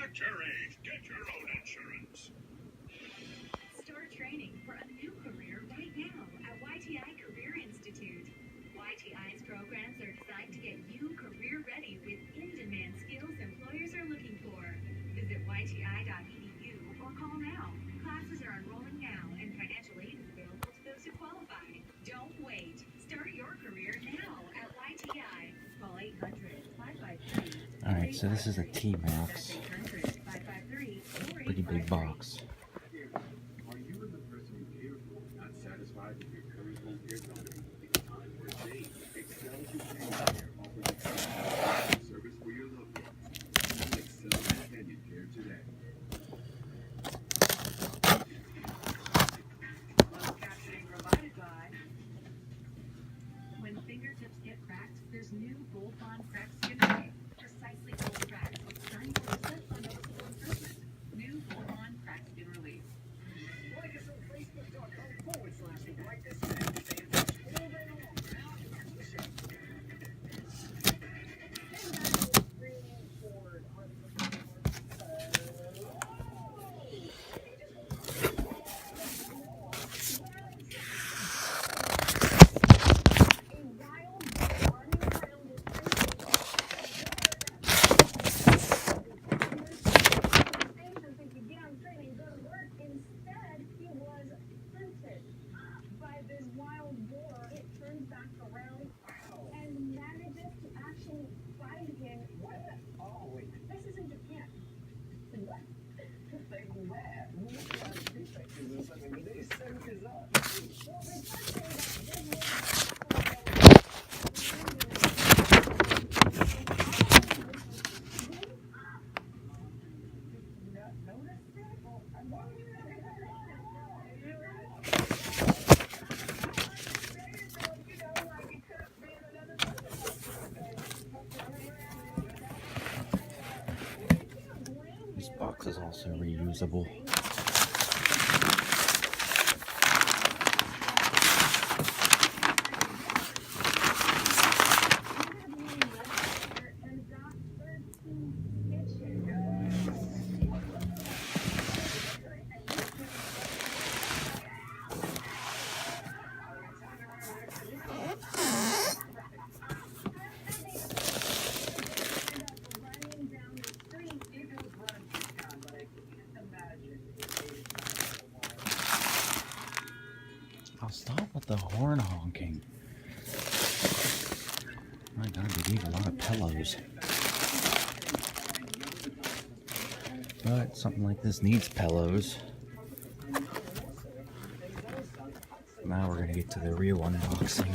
At your age, get your own insurance. Start training for a new career right now at YTI Career Institute. YTI's programs are designed to get you career ready with in-demand skills employers are looking for. Visit yti.edu or call now. Classes are enrolling now and financial aid is available to those who qualify. Don't wait. Start your career now at YTI. Call 800-553. Alright, so this is a tmaxx. Pretty big box. Are you and the person you care for not satisfied with your current home care company? It's time for a change. Excel Companion Care offers a service for your loved ones. Excel Companion Care today. Closed captioning provided by. When fingertips get cracked, there's new bolt-on crack skin relief. Precisely full cracks with 94% unnoticeable improvement. New bolt-on crack skin relief. Like us on Facebook.com/brightness and stay in touch all day long. Now, here's the show. Instead, he was hunted by this wild boar. It turns back around and manages to actually find him. What? Oh, wait. This is in Japan. What? They laugh. We try to do things. I mean, they send his up. Well, they first say that this This box is also reusable. I'll stop with the horn honking. My God, they need a lot of pillows. But something like this needs pillows. Now we're going to get to the real unboxing.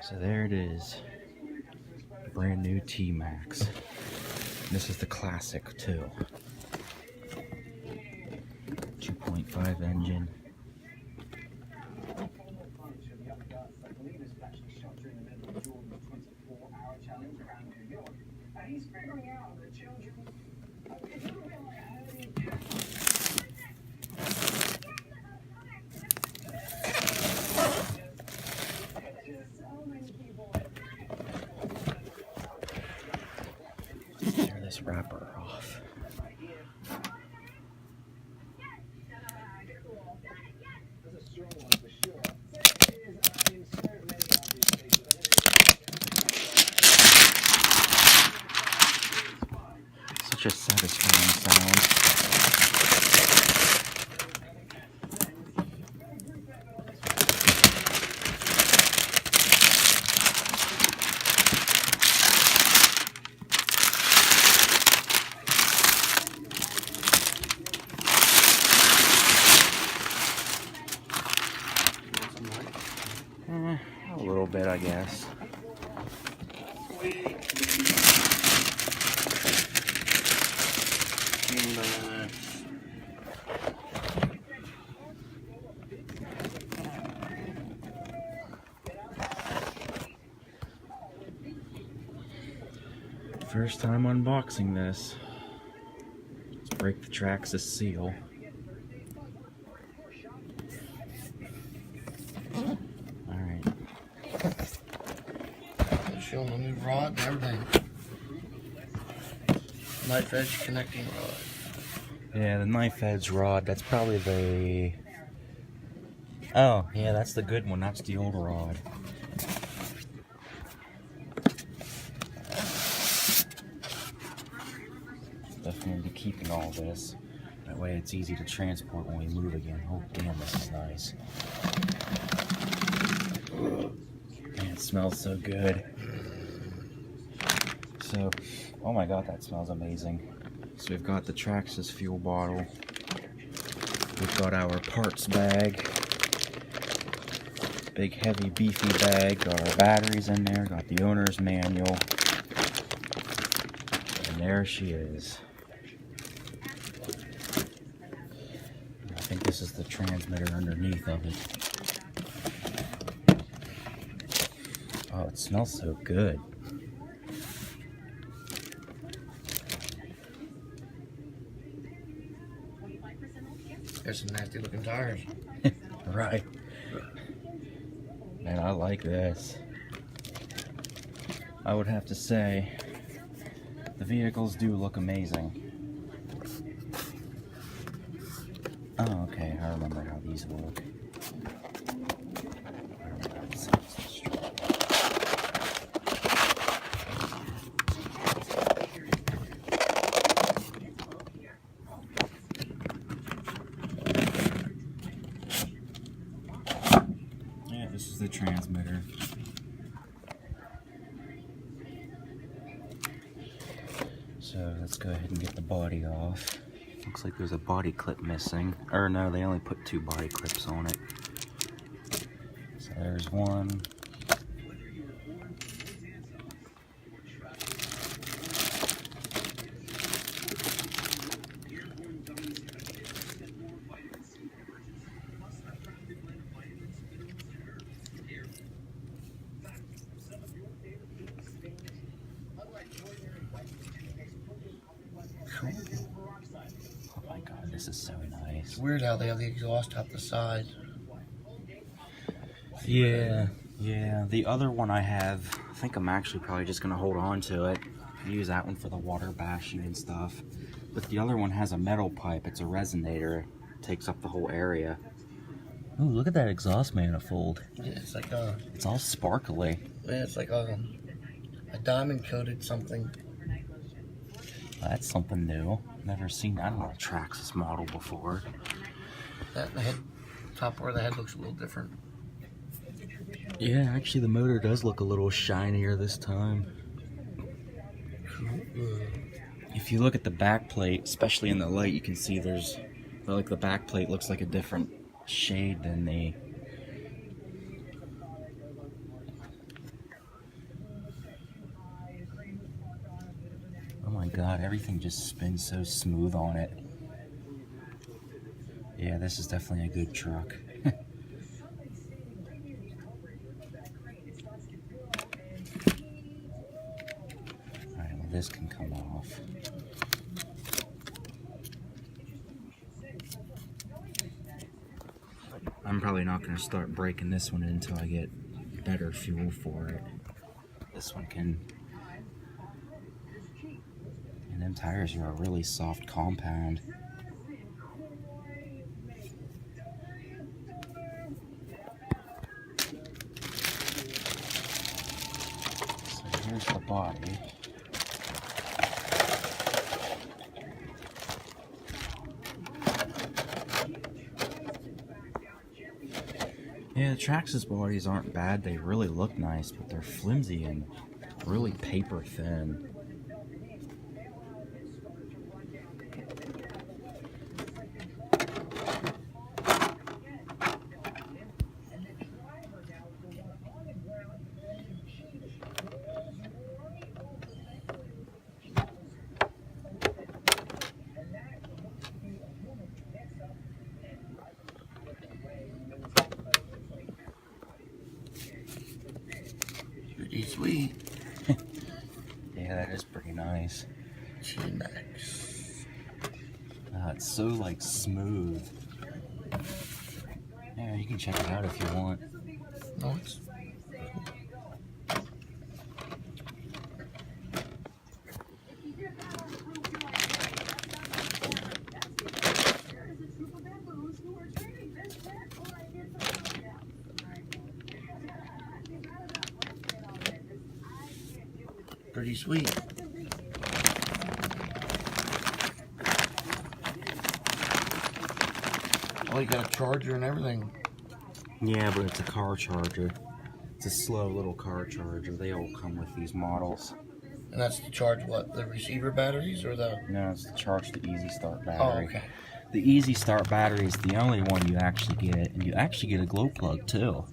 So there it is, brand new tmaxx. This is the classic too. 2.5 engine. Tear this wrapper off. Such a satisfying sound. A little bit, I guess. First time unboxing this. Let's break the tmaxx seal. Alright. Showing the new rod and everything. Knife edge connecting rod. Yeah, the knife edge rod, that's probably the... Oh, yeah, that's the good one. That's the old rod. Definitely be keeping all this. That way it's easy to transport when we move again. Oh, damn, this is nice. Man, it smells so good. So, oh my god, that smells amazing. So we've got the tmaxx fuel bottle. We've got our parts bag. Big, heavy, beefy bag. Got our batteries in there. Got the owner's manual. And there she is. I think this is the transmitter underneath of it. Oh, it smells so good. There's some nasty looking tires. Right. Man, I like this. I would have to say, the vehicles do look amazing. Oh, okay, I remember how these work. Yeah, this is the transmitter. So let's go ahead and get the body off. Looks like there's a body clip missing. Or no, they only put 2 body clips on it. So there's one. Cool. Oh my god, this is so nice. It's weird how they have the exhaust out the side. Yeah, the other one I have, I think I'm actually probably just going to hold on to it. Use that one for the water bashing and stuff. But the other one has a metal pipe, it's a resonator. It takes up the whole area. Oh, look at that exhaust manifold. Yeah, it's like a... It's all sparkly. Yeah, it's like a diamond coated something. That's something new. Never seen that on a tmaxx model before. That and the head, top part of the head looks a little different. Yeah, actually the motor does look a little shinier this time. If you look at the back plate, especially in the light, you can see there's, like, the back plate looks like a different shade than the... Oh my god, everything just spins so smooth on it. Yeah, this is definitely a good truck. Alright, well this can come off. I'm probably not going to start breaking this one until I get better fuel for it. This one can... And them tires are a really soft compound. So here's the body. Yeah, the tmaxx bodies aren't bad. They really look nice, but they're flimsy and really paper thin. Yeah, that is pretty nice. tmaxx. It's so like smooth. Yeah, you can check it out if you want. No, it's pretty sweet. Oh, you got a charger and everything. Yeah, but it's a car charger. It's a slow little car charger. They all come with these models. And that's to charge what? The receiver batteries or the... No, it's to charge the Easy Start Oh, battery. okay. The Easy Start battery is the only one you actually get, and you actually get a glow plug too.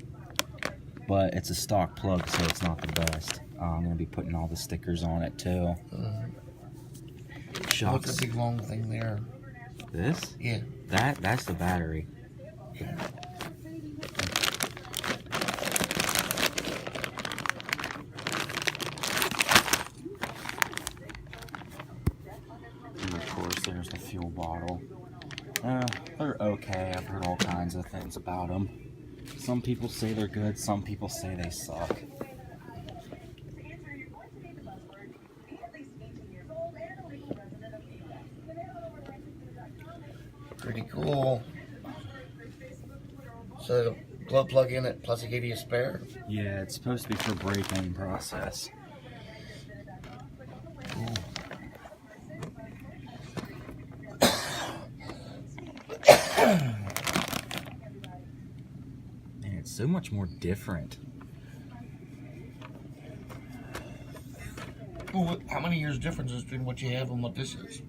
But it's a stock plug, so it's not the best. I'm gonna be putting all the stickers on it too. What's Shocks. the big long thing there? This? Yeah. That's the battery. And of course, there's the fuel bottle. They're okay. I've heard all kinds of things about them. Some people say they're good, some people say they suck. Pretty cool. So the glow plug in it, plus it gave you a spare. Yeah, it's supposed to be for break-in process. Cool. Man, it's so much more different. Well, how many years difference is between what you have and what this is?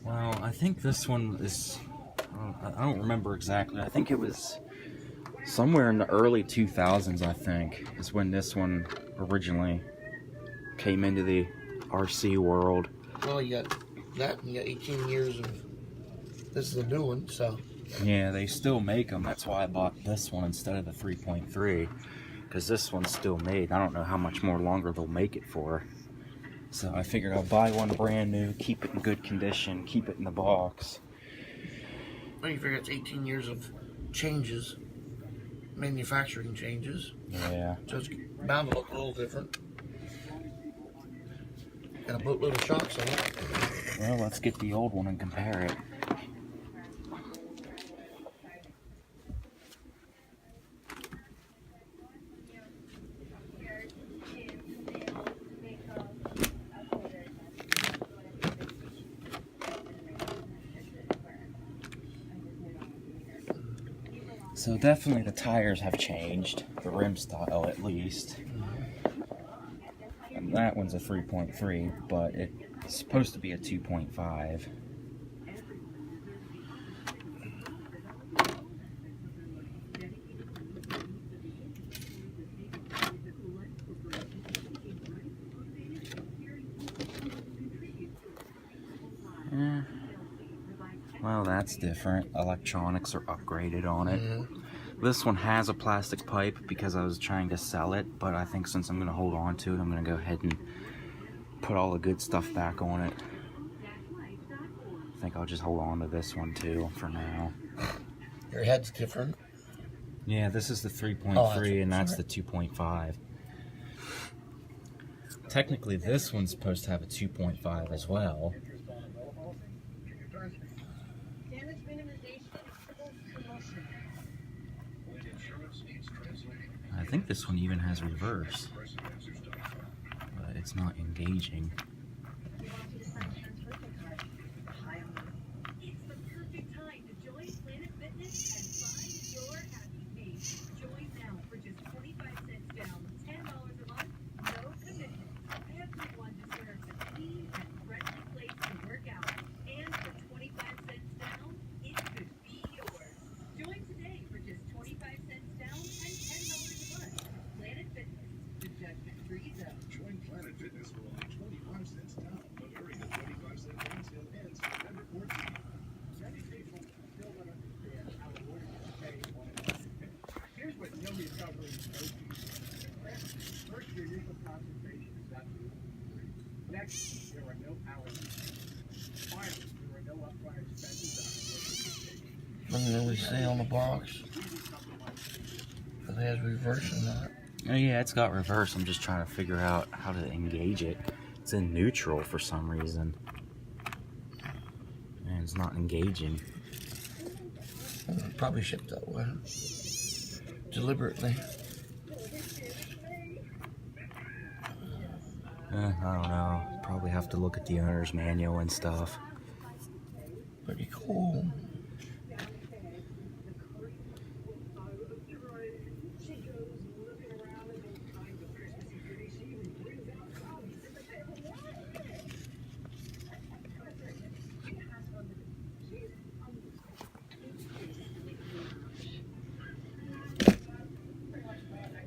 Well, I think this one is... I don't remember exactly. I think it was somewhere in the early 2000s, I think, is when this one originally came into the RC world. Well, you got that, and you got 18 years of... This is a new one, so... Yeah, they still make them. That's why I bought this one instead of the 3.3. Because this one's still made. I don't know how much more longer they'll make it for. So I figured I'll buy one brand new, keep it in good condition, keep it in the box. Well, you figure it's 18 years of changes, manufacturing changes, Yeah. so it's bound to look a little different. And a boatload of shocks on it. Well, let's get the old one and compare it. So definitely the tires have changed, the rim style at least. And that one's a 3.3, but it's supposed to be a 2.5. Well, that's different. Electronics are upgraded on it. This one has a plastic pipe because I was trying to sell it, but I think since I'm going to hold on to it, I'm going to go ahead and put all the good stuff back on it. I think I'll just hold on to this one too for now. Your head's different. Yeah, this is the 3.3 and that's the 2.5. Technically, this one's supposed to have a 2.5 as well. I think this one even has reverse, but it's not engaging. It's the perfect time to join Planet Fitness and find your happy pace. Join now for just 25 cents down, $10 a month, no commitment. Everyone deserves a clean and friendly place to work out. And for 25 cents down, it could be yours. Join today for just 25 cents down and $10 a month. Planet Fitness, the judgment-free zone. Join Planet Fitness for only 25 Next, there are no allergies. Finally, there are no upfront expenses on Doesn't really say on the box if it has reverse or not. Oh yeah, it's got reverse. I'm just trying to figure out how to engage it. It's in neutral for some reason. And it's not engaging. Probably shipped that way. Deliberately. I don't know. Probably have to look at the owner's manual and stuff. Pretty cool.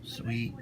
Sweet.